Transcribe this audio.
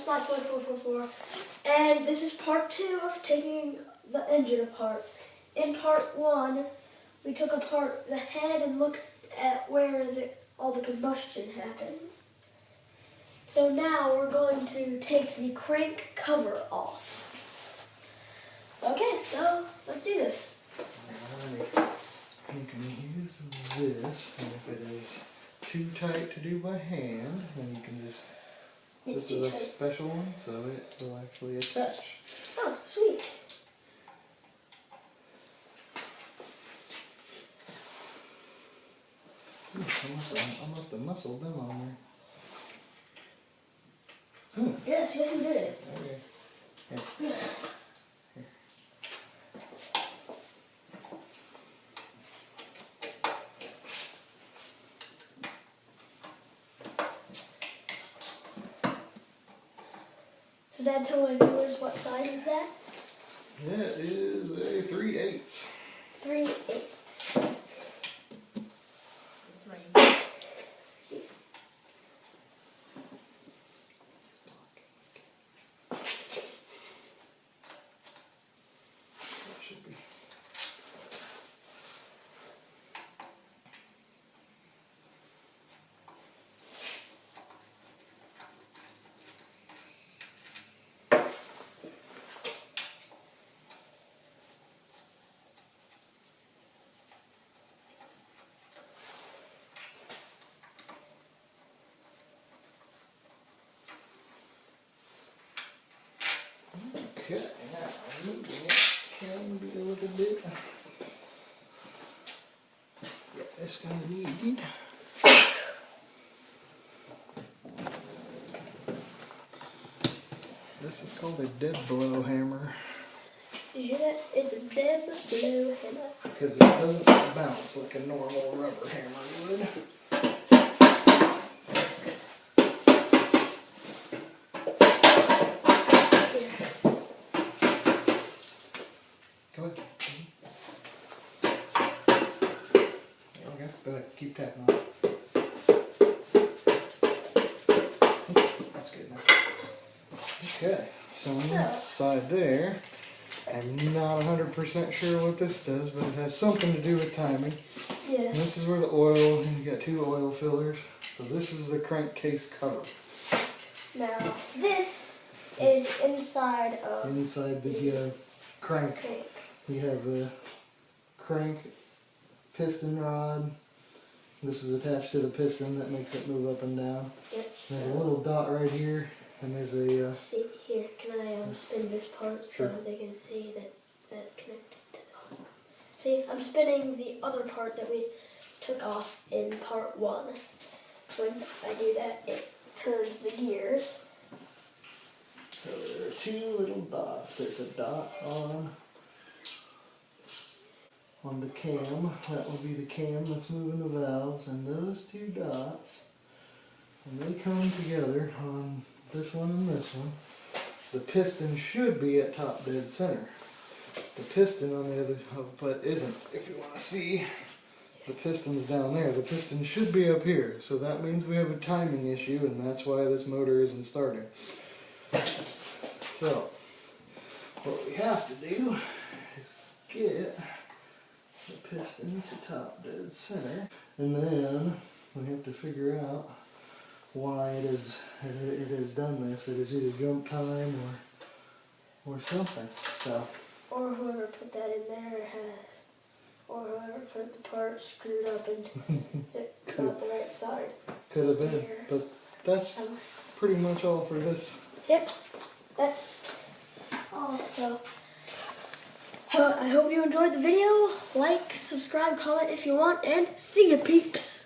Splat4444, and this is part 2 of taking the engine apart. In part 1, we took apart the head and looked at where all the combustion happens. So now we're going to take the crank cover off. Okay, so let's do this. Alright, you can use this, and if it is too tight to do by hand, then you can just, this is a special one, so it will actually attach. Oh, sweet. I must have muscled them on there. Yes, you did. Okay. Here. So Dad, tell my viewers, what size is that? That is a 3/8. 3/8. See. That should be. Okay, now moving it can be a little bit. Yeah, it's going to need. This is called a dead blow hammer. You hear that? It's a dead blue hammer. Because it doesn't bounce like a normal rubber hammer would. Go ahead. There we go. Go ahead. Keep tapping on it. That's good now. Okay. So on this side there, I'm not 100% sure what this does, but it has something to do with timing. Yeah. And this is where the oil, and you got 2 oil fillers. So this is the crankcase cover. Now, this is inside of Inside the crank. crank. We have the crank piston rod. This is attached to the piston that makes it move up and down. Yep. There's a little dot right here, and there's a. See here, can I spin this part Sure. so they can see that that's connected to the. See, I'm spinning the other part that we took off in part 1. When I do that, it turns the gears. So there are 2 little dots. There's a dot on the cam. That will be the cam that's moving the valves, and those 2 dots, when they come together on this one and this one, the piston should be at top dead center. The piston on the other, but isn't. If you want to see, the piston's down there. The piston should be up here, so that means we have a timing issue, and that's why this motor isn't starting. So, what we have to do is get the piston to top dead center, and then we have to figure out why it has done this. It is either jump time or something. So, Or whoever put that in there has, or whoever put the part screwed up and not the right side. could have been, but that's pretty much all for this. Yep, that's all. So, I hope you enjoyed the video. Like, subscribe, comment if you want, and see ya, peeps.